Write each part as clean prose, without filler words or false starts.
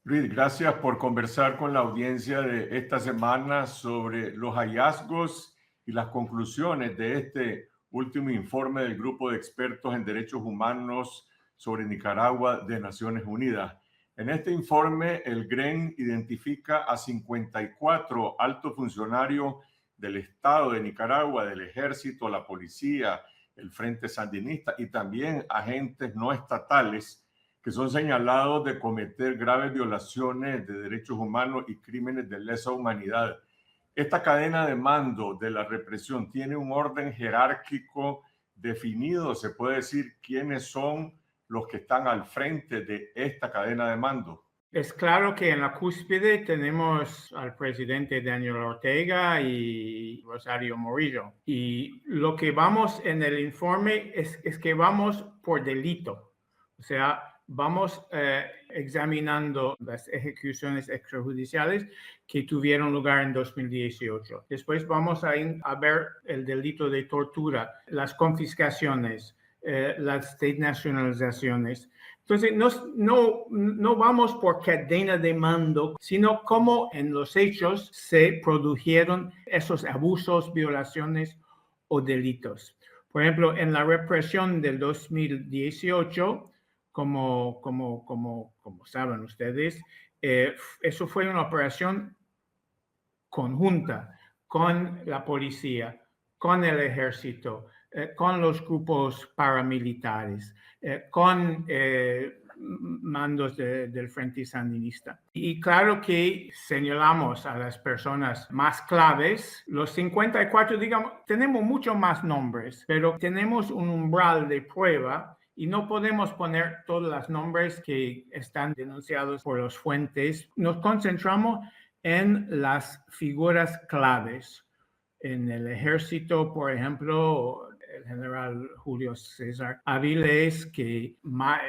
Luis, gracias por conversar con la audiencia de esta semana sobre los hallazgos y las conclusiones de este último informe del Grupo de Expertos en Derechos Humanos sobre Nicaragua de Naciones Unidas. En este informe, el GREN identifica a 54 altos funcionarios del Estado de Nicaragua, del Ejército, la Policía, el Frente Sandinista y también agentes no estatales que son señalados de cometer graves violaciones de derechos humanos y crímenes de lesa humanidad. Esta cadena de mando de la represión tiene un orden jerárquico definido. Se puede decir quiénes son los que están al frente de esta cadena de mando. Es claro que en la cúspide tenemos al presidente Daniel Ortega y Rosario Murillo. Y lo que vamos en el informe es que vamos por delito. O sea, vamos examinando las ejecuciones extrajudiciales que tuvieron lugar en 2018. Después vamos a ver el delito de tortura, las confiscaciones, las desnacionalizaciones. Entonces, no vamos por cadena de mando, sino cómo en los hechos se produjeron esos abusos, violaciones o delitos. Por ejemplo, en la represión del 2018, como saben ustedes, eso fue una operación conjunta con la policía, con el ejército, con los grupos paramilitares, con mandos del Frente Sandinista. Y claro que señalamos a las personas más claves. Los 54, digamos, tenemos mucho más nombres, pero tenemos un umbral de prueba y no podemos poner todos los nombres que están denunciados por las fuentes. Nos concentramos en las figuras claves. En el ejército, por ejemplo, el general Julio César Avilés, que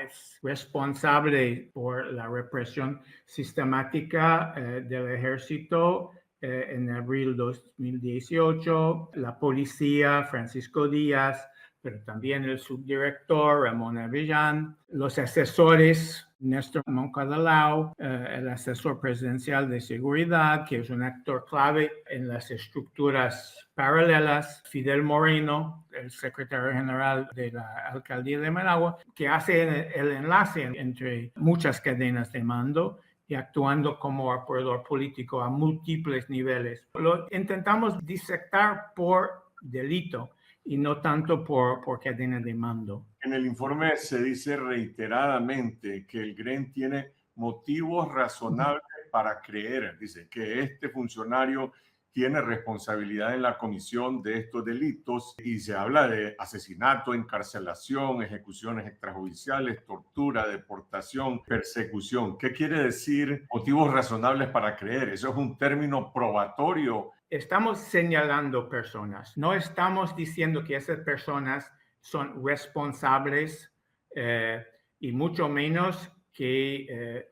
es responsable por la represión sistemática del ejército en abril 2018, la policía, Francisco Díaz, pero también el subdirector Ramón Avellán, los asesores Néstor Moncadalao, el asesor presidencial de seguridad, que es un actor clave en las estructuras paralelas, Fidel Moreno, el secretario general de la alcaldía de Managua, que hace el enlace entre muchas cadenas de mando y actuando como apoyador político a múltiples niveles. Lo intentamos disectar por delito y no tanto por cadena de mando. En el informe se dice reiteradamente que el GREN tiene motivos razonables para creer, dice, que este funcionario tiene responsabilidad en la comisión de estos delitos y se habla de asesinato, encarcelación, ejecuciones extrajudiciales, tortura, deportación, persecución. ¿Qué quiere decir motivos razonables para creer? ¿Eso es un término probatorio? Estamos señalando personas, no estamos diciendo que esas personas son responsables y mucho menos que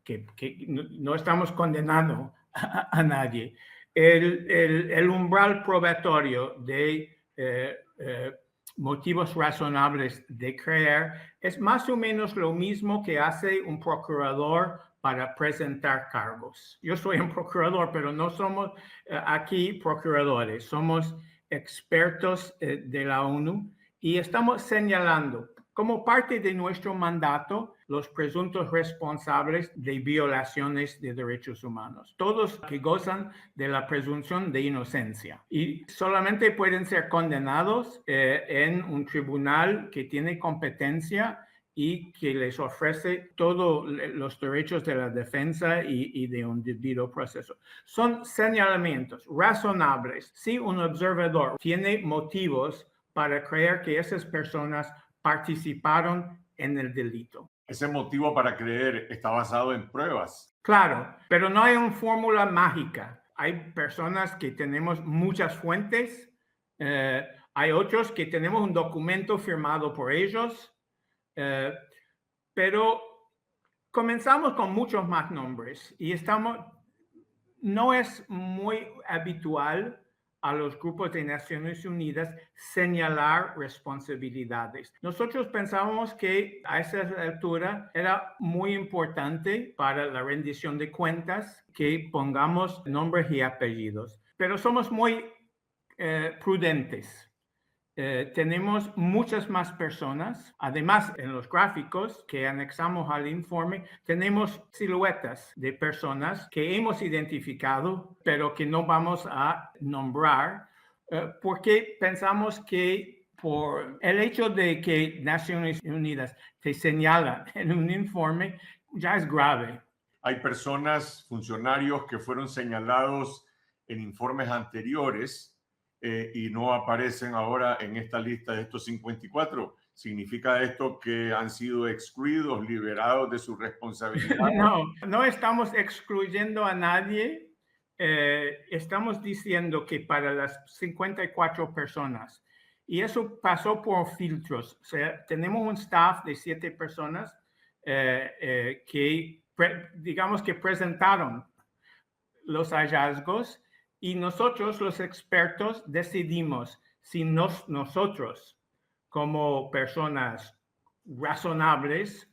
que no estamos condenando a nadie. El umbral probatorio de motivos razonables de creer es más o menos lo mismo que hace un procurador para presentar cargos. Yo soy un procurador, pero no somos aquí procuradores, somos expertos de la ONU y estamos señalando como parte de nuestro mandato los presuntos responsables de violaciones de derechos humanos, todos que gozan de la presunción de inocencia y solamente pueden ser condenados en un tribunal que tiene competencia y que les ofrece todos los derechos de la defensa y de un debido proceso. Son señalamientos razonables si un observador tiene motivos para creer que esas personas participaron en el delito. Ese motivo para creer está basado en pruebas. Claro, pero no hay una fórmula mágica. Hay personas que tenemos muchas fuentes, hay otros que tenemos un documento firmado por ellos, pero comenzamos con muchos más nombres y no es muy habitual a los grupos de Naciones Unidas señalar responsabilidades. Nosotros pensábamos que a esa altura era muy importante para la rendición de cuentas que pongamos nombres y apellidos, pero somos muy prudentes. Tenemos muchas más personas. Además, en los gráficos que anexamos al informe, tenemos siluetas de personas que hemos identificado, pero que no vamos a nombrar, porque pensamos que por el hecho de que Naciones Unidas te señala en un informe, ya es grave. Hay personas, funcionarios que fueron señalados en informes anteriores y no aparecen ahora en esta lista de estos 54. ¿Significa esto que han sido excluidos, liberados de su responsabilidad? No estamos excluyendo a nadie. Estamos diciendo que para las 54 personas, y eso pasó por filtros, o sea, tenemos un staff de 7 personas que, digamos que presentaron los hallazgos, y nosotros, los expertos, decidimos si nosotros, como personas razonables,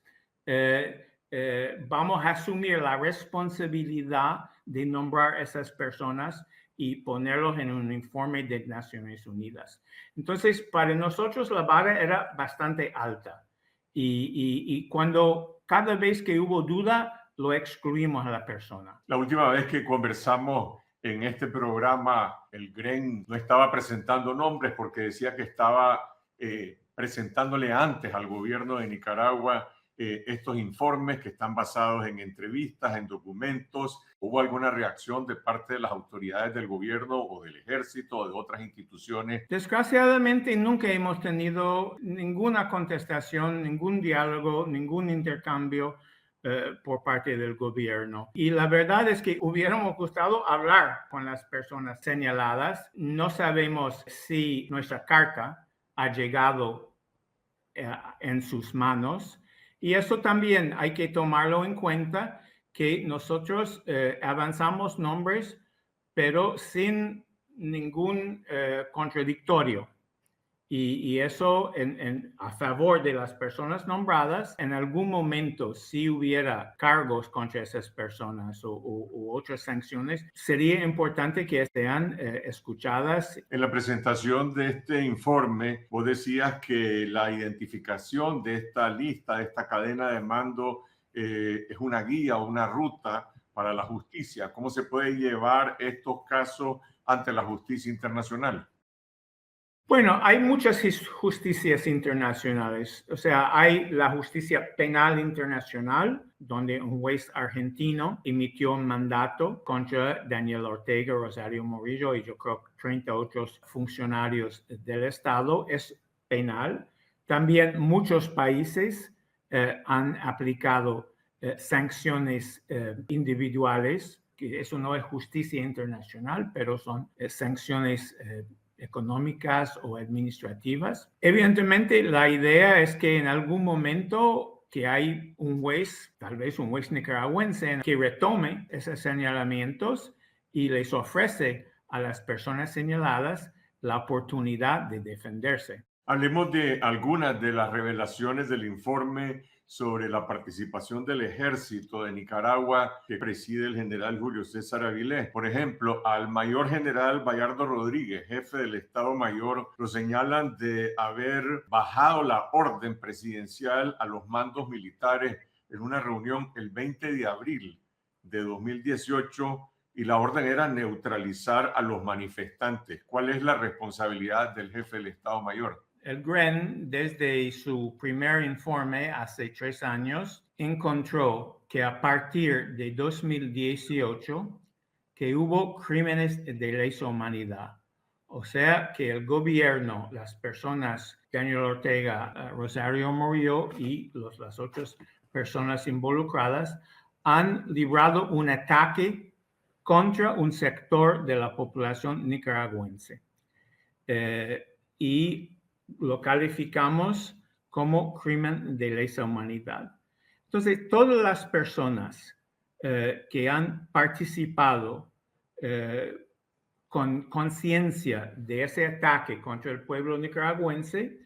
vamos a asumir la responsabilidad de nombrar a esas personas y ponerlos en un informe de Naciones Unidas. Entonces, para nosotros la vara era bastante alta. Y cuando cada vez que hubo duda, lo excluimos a la persona. La última vez que conversamos en este programa, el GREN no estaba presentando nombres porque decía que estaba presentándole antes al gobierno de Nicaragua estos informes que están basados en entrevistas, en documentos. ¿Hubo alguna reacción de parte de las autoridades del gobierno o del ejército o de otras instituciones? Desgraciadamente nunca hemos tenido ninguna contestación, ningún diálogo, ningún intercambio por parte del gobierno. Y la verdad es que hubiéramos gustado hablar con las personas señaladas. No sabemos si nuestra carta ha llegado en sus manos. Y eso también hay que tomarlo en cuenta, que nosotros avanzamos nombres, pero sin ningún contradictorio. Y eso a favor de las personas nombradas. En algún momento, si hubiera cargos contra esas personas u otras sanciones, sería importante que sean escuchadas. En la presentación de este informe, vos decías que la identificación de esta lista, de esta cadena de mando, es una guía o una ruta para la justicia. ¿Cómo se puede llevar estos casos ante la justicia internacional? Bueno, hay muchas justicias internacionales. O sea, hay la justicia penal internacional, donde un juez argentino emitió un mandato contra Daniel Ortega, Rosario Murillo y yo creo 30 otros funcionarios del Estado. Es penal. También muchos países han aplicado sanciones individuales, que eso no es justicia internacional, pero son sanciones económicas o administrativas. Evidentemente, la idea es que en algún momento que hay un juez, tal vez un juez nicaragüense, que retome esos señalamientos y les ofrece a las personas señaladas la oportunidad de defenderse. Hablemos de algunas de las revelaciones del informe sobre la participación del ejército de Nicaragua que preside el general Julio César Avilés. Por ejemplo, al mayor general Bayardo Rodríguez, jefe del Estado Mayor, lo señalan de haber bajado la orden presidencial a los mandos militares en una reunión el 20 de abril de 2018 y la orden era neutralizar a los manifestantes. ¿Cuál es la responsabilidad del jefe del Estado Mayor? El GREN, desde su primer informe hace 3 años, encontró que a partir de 2018 que hubo crímenes de lesa humanidad. O sea, que el gobierno, las personas, Daniel Ortega, Rosario Murillo y las otras personas involucradas, han librado un ataque contra un sector de la población nicaragüense. Y lo calificamos como crimen de lesa humanidad. Entonces, todas las personas que han participado con conciencia de ese ataque contra el pueblo nicaragüense,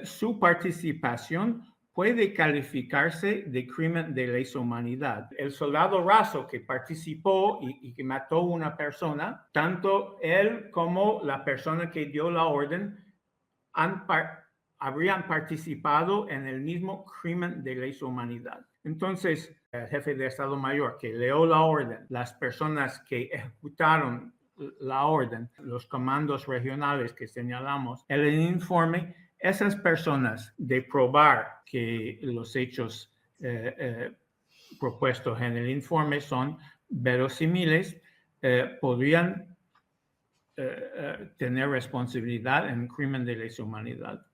su participación puede calificarse de crimen de lesa humanidad. El soldado raso que participó y que mató a una persona, tanto él como la persona que dio la orden habrían participado en el mismo crimen de lesa humanidad. Entonces, el jefe de Estado Mayor que dio la orden, las personas que ejecutaron la orden, los comandos regionales que señalamos en el informe, esas personas de probar que los hechos propuestos en el informe son verosímiles, podrían tener responsabilidad en un crimen de lesa humanidad.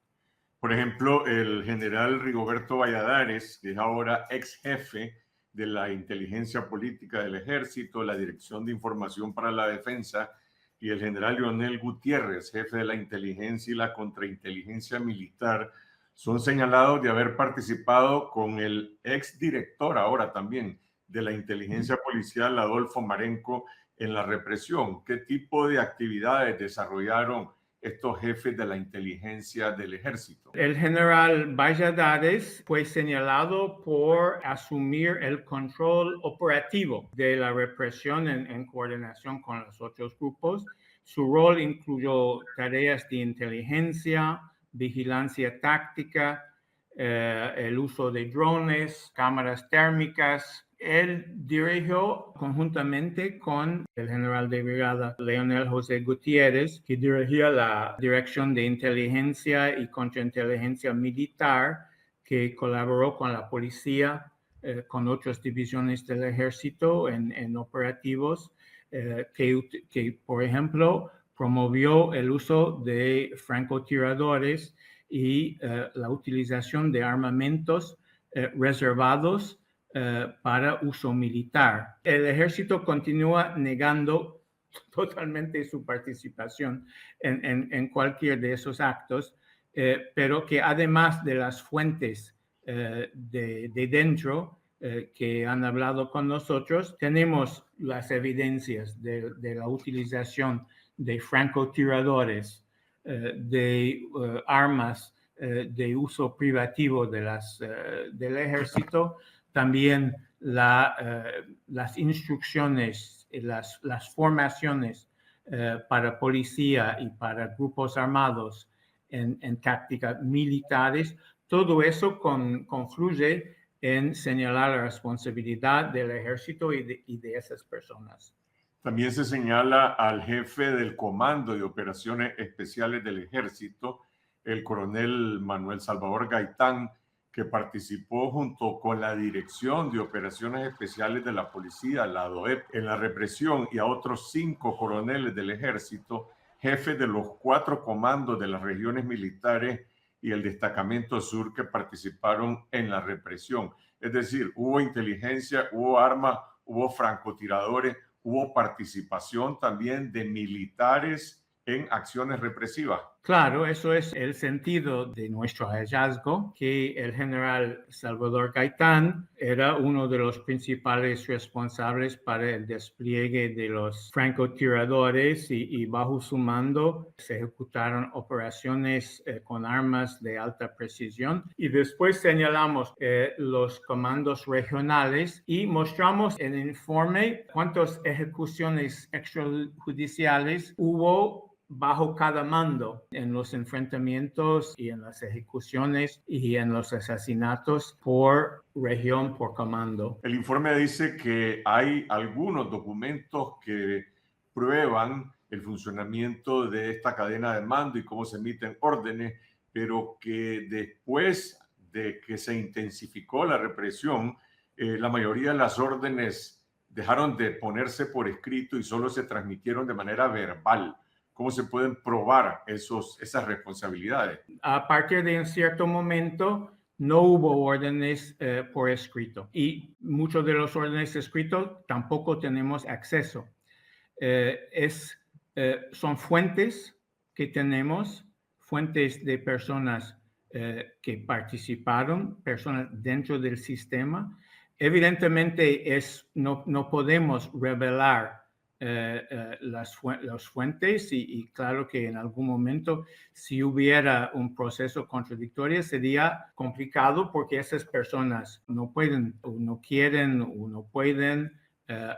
Por ejemplo, el general Rigoberto Valladares, que es ahora ex jefe de la inteligencia política del ejército, la Dirección de Información para la Defensa, y el general Leonel Gutiérrez, jefe de la inteligencia y la contrainteligencia militar, son señalados de haber participado con el ex director ahora también de la inteligencia policial, Adolfo Marenco, en la represión. ¿Qué tipo de actividades desarrollaron estos jefes de la inteligencia del ejército? El general Valladares fue señalado por asumir el control operativo de la represión en coordinación con los otros grupos. Su rol incluyó tareas de inteligencia, vigilancia táctica, el uso de drones, cámaras térmicas. Él dirigió conjuntamente con el general de brigada Leonel José Gutiérrez, que dirigía la Dirección de Inteligencia y Contrainteligencia Militar, que colaboró con la policía, con otras divisiones del ejército en operativos, que, por ejemplo, promovió el uso de francotiradores y la utilización de armamentos reservados para uso militar. El ejército continúa negando totalmente su participación en cualquier de esos actos, pero que además de las fuentes de dentro que han hablado con nosotros, tenemos las evidencias de la utilización de francotiradores, de armas de uso privativo del ejército, también las instrucciones, las formaciones para policía y para grupos armados en tácticas militares. Todo eso confluye en señalar la responsabilidad del ejército y de esas personas. También se señala al jefe del Comando de Operaciones Especiales del Ejército, el coronel Manuel Salvador Gaitán, que participó junto con la Dirección de Operaciones Especiales de la Policía, la DOEP, en la represión, y a otros 5 coroneles del Ejército, jefes de los 4 comandos de las regiones militares y el destacamento sur que participaron en la represión. Es decir, hubo inteligencia, hubo armas, hubo francotiradores, hubo participación también de militares en acciones represivas. Claro, eso es el sentido de nuestro hallazgo, que el general Salvador Gaitán era uno de los principales responsables para el despliegue de los francotiradores y bajo su mando se ejecutaron operaciones con armas de alta precisión. Y después señalamos los comandos regionales y mostramos en el informe cuántas ejecuciones extrajudiciales hubo bajo cada mando en los enfrentamientos y en las ejecuciones y en los asesinatos por región, por comando. El informe dice que hay algunos documentos que prueban el funcionamiento de esta cadena de mando y cómo se emiten órdenes, pero que después de que se intensificó la represión, la mayoría de las órdenes dejaron de ponerse por escrito y solo se transmitieron de manera verbal. ¿Cómo se pueden probar esas responsabilidades? A partir de un cierto momento, no hubo órdenes por escrito y muchos de los órdenes escritos tampoco tenemos acceso. Son fuentes que tenemos, fuentes de personas que participaron, personas dentro del sistema. Evidentemente no podemos revelar las fuentes y claro que en algún momento si hubiera un proceso contradictorio sería complicado porque esas personas no pueden o no quieren o no pueden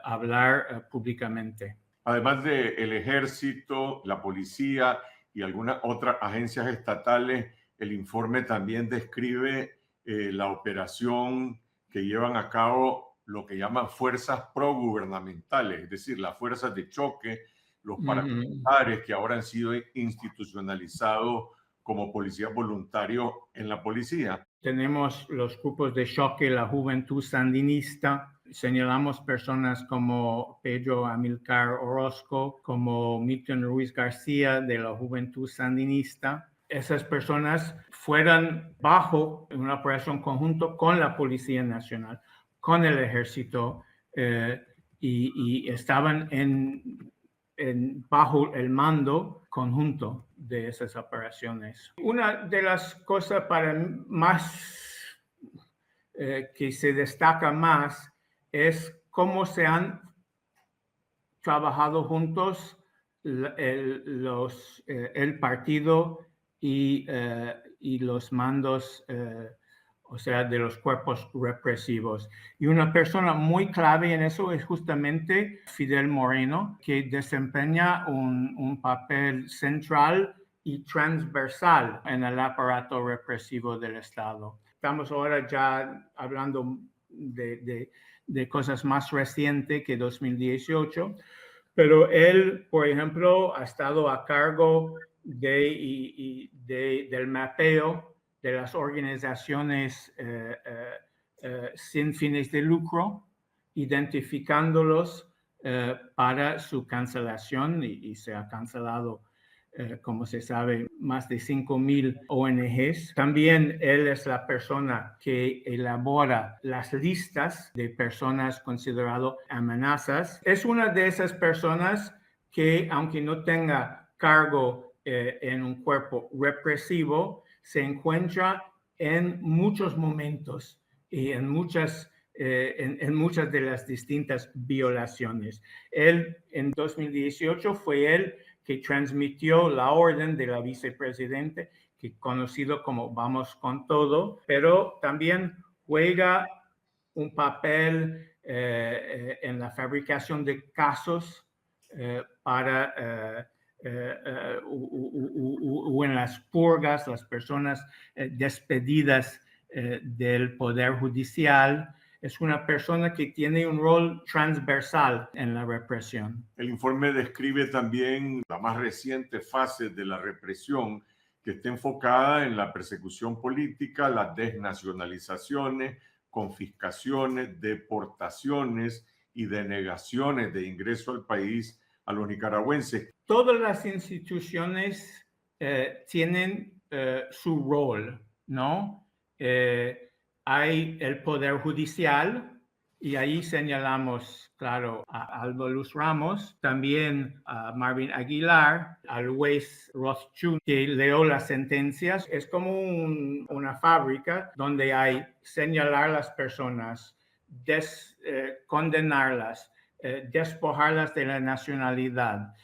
hablar públicamente. Además del ejército, la policía y algunas otras agencias estatales, el informe también describe la operación que llevan a cabo lo que llaman fuerzas progubernamentales, es decir, las fuerzas de choque, los paramilitares que ahora han sido institucionalizados como policías voluntarios en la policía. Tenemos los grupos de choque, la Juventud Sandinista. Señalamos personas como Pedro Amílcar Orozco, como Milton Ruiz García de la Juventud Sandinista. Esas personas fueron bajo una operación conjunta con la Policía Nacional, con el Ejército, y estaban bajo el mando conjunto de esas operaciones. Una de las cosas para más que se destaca más es cómo se han trabajado juntos el partido y los mandos, o sea, de los cuerpos represivos. Y una persona muy clave en eso es justamente Fidel Moreno, que desempeña un papel central y transversal en el aparato represivo del Estado. Estamos ahora ya hablando de cosas más recientes que 2018, pero él, por ejemplo, ha estado a cargo del mapeo de las organizaciones sin fines de lucro, identificándolos para su cancelación y se ha cancelado, como se sabe, más de 5,000 ONGs. También él es la persona que elabora las listas de personas consideradas amenazas. Es una de esas personas que, aunque no tenga cargo en un cuerpo represivo, se encuentra en muchos momentos y en muchas de las distintas violaciones. Él, en 2018, fue él que transmitió la orden de la vicepresidente, que conocido como Vamos con Todo, pero también juega un papel en la fabricación de casos para o en las purgas, las personas despedidas del Poder Judicial. Es una persona que tiene un rol transversal en la represión. El informe describe también la más reciente fase de la represión, que está enfocada en la persecución política, las desnacionalizaciones, confiscaciones, deportaciones y denegaciones de ingreso al país a los nicaragüenses. Todas las instituciones tienen su rol, ¿no? Hay el Poder Judicial y ahí señalamos, claro, a Aldo Luz Ramos, también a Marvin Aguilar, al juez Ross Chun, que leyó las sentencias. Es como una fábrica donde hay señalar las personas, condenarlas, despojarlas de la nacionalidad,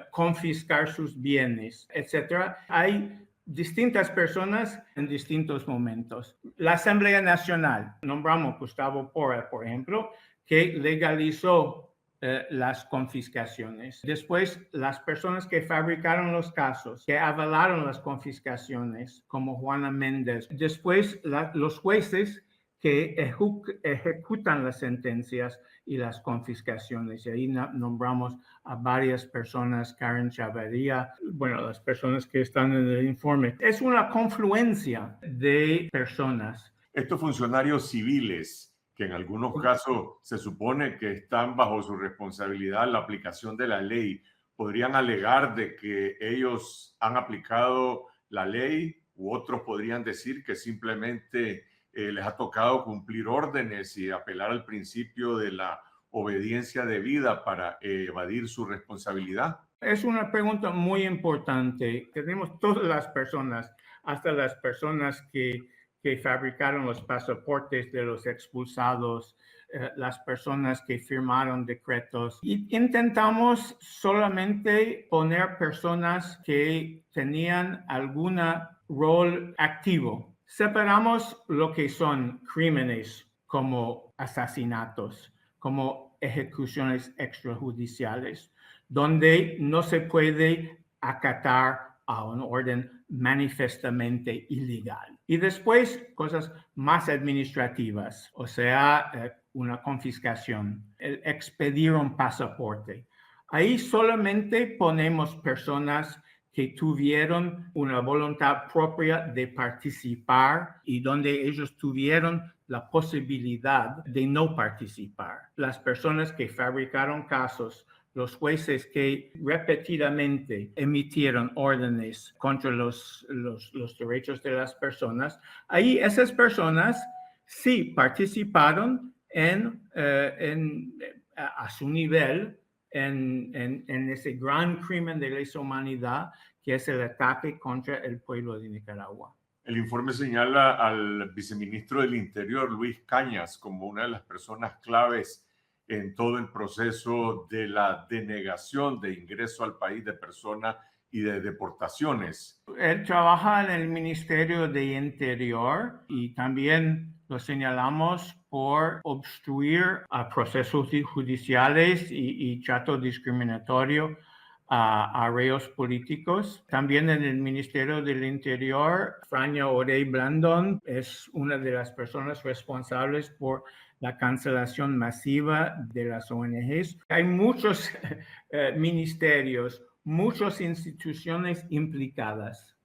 confiscar sus bienes, etc. Hay distintas personas en distintos momentos. La Asamblea Nacional, nombramos Gustavo Porra, por ejemplo, que legalizó las confiscaciones. Después, las personas que fabricaron los casos, que avalaron las confiscaciones, como Juana Méndez. Después, los jueces que ejecutan las sentencias y las confiscaciones. Y ahí nombramos a varias personas, Karen Chavarría, bueno, las personas que están en el informe. Es una confluencia de personas. Estos funcionarios civiles, que en algunos casos se supone que están bajo su responsabilidad la aplicación de la ley, podrían alegar de que ellos han aplicado la ley, u otros podrían decir que simplemente les ha tocado cumplir órdenes y apelar al principio de la obediencia debida para evadir su responsabilidad. Es una pregunta muy importante. Tenemos todas las personas, hasta las personas que que fabricaron los pasaportes de los expulsados, las personas que firmaron decretos. Y intentamos solamente poner personas que tenían algún rol activo. Separamos lo que son crímenes como asesinatos, como ejecuciones extrajudiciales, donde no se puede acatar a una orden manifestamente ilegal. Y después, cosas más administrativas, o sea, una confiscación, el expedir un pasaporte. Ahí solamente ponemos personas que tuvieron una voluntad propia de participar y donde ellos tuvieron la posibilidad de no participar. Las personas que fabricaron casos, los jueces que repetidamente emitieron órdenes contra los derechos de las personas, ahí esas personas sí participaron a su nivel en ese gran crimen de lesa humanidad que es el ataque contra el pueblo de Nicaragua. El informe señala al viceministro del Interior, Luis Cañas, como una de las personas claves en todo el proceso de la denegación de ingreso al país de personas y de deportaciones. Él trabaja en el Ministerio de Interior y también lo señalamos por obstruir a procesos judiciales y trato discriminatorio a reos políticos. También en el Ministerio del Interior, Frania Orey Blandón es una de las personas responsables por la cancelación masiva de las ONGs. Hay muchos ministerios, muchas instituciones implicadas.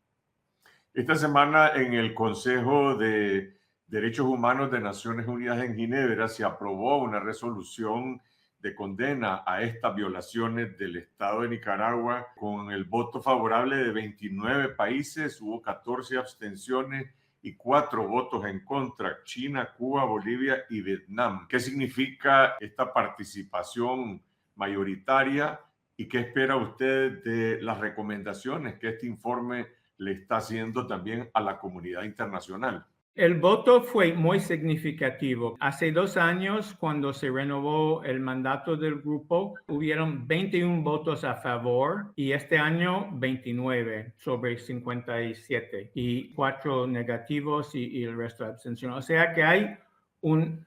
Esta semana en el Consejo de Derechos Humanos de Naciones Unidas en Ginebra se aprobó una resolución de condena a estas violaciones del Estado de Nicaragua con el voto favorable de 29 países, hubo 14 abstenciones y 4 votos en contra: China, Cuba, Bolivia y Vietnam. ¿Qué significa esta participación mayoritaria y qué espera usted de las recomendaciones que este informe le está haciendo también a la comunidad internacional? El voto fue muy significativo. Hace 2 años, cuando se renovó el mandato del grupo, hubieron 21 votos a favor y este año 29 sobre 57 y 4 negativos y el resto de abstención. O sea que hay un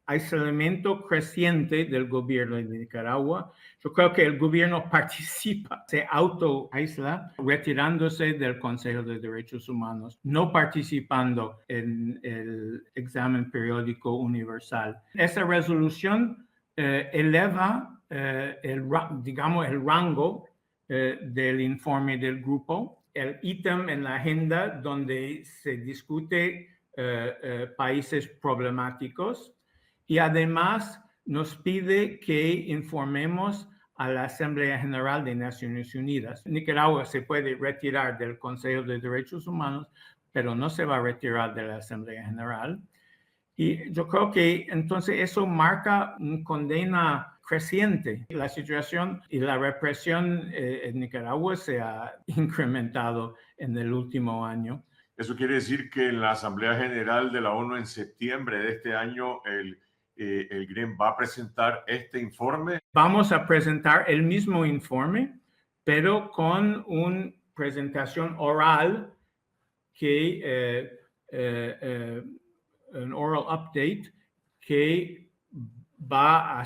aislamiento creciente del gobierno de Nicaragua. Yo creo que el gobierno participa, se autoaísla, retirándose del Consejo de Derechos Humanos, no participando en el examen periódico universal. Esa resolución eleva el rango del informe del grupo, el ítem en la agenda donde se discute países problemáticos. Y además nos pide que informemos a la Asamblea General de Naciones Unidas. Nicaragua se puede retirar del Consejo de Derechos Humanos, pero no se va a retirar de la Asamblea General. Y yo creo que entonces eso marca una condena creciente. La situación y la represión en Nicaragua se ha incrementado en el último año. Eso quiere decir que en la Asamblea General de la ONU en septiembre de este año el GREN va a presentar este informe. Vamos a presentar el mismo informe, pero con una presentación oral que un oral update que va a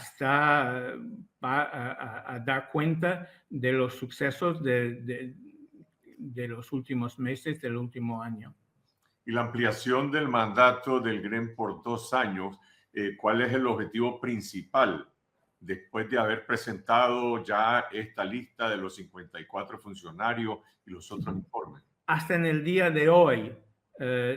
dar cuenta de los sucesos de los últimos meses, del último año. Y la ampliación del mandato del GREN por 2 años, ¿cuál es el objetivo principal después de haber presentado ya esta lista de los 54 funcionarios y los otros informes? Hasta en el día de hoy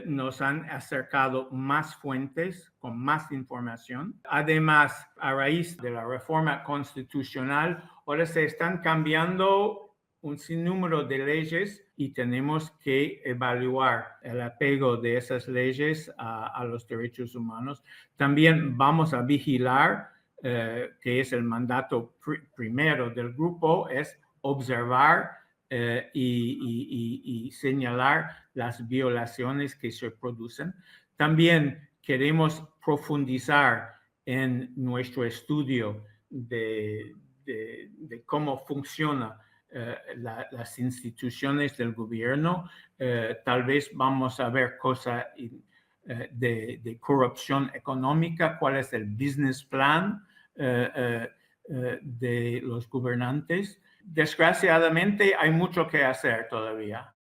nos han acercado más fuentes con más información. Además, a raíz de la reforma constitucional, ahora se están cambiando un sinnúmero de leyes y tenemos que evaluar el apego de esas leyes a los derechos humanos. También vamos a vigilar, que es el mandato primero del grupo, es observar y señalar las violaciones que se producen. También queremos profundizar en nuestro estudio de cómo funcionan las instituciones del gobierno. Tal vez vamos a ver cosas de corrupción económica, cuál es el business plan de los gobernantes. Desgraciadamente hay mucho que hacer todavía.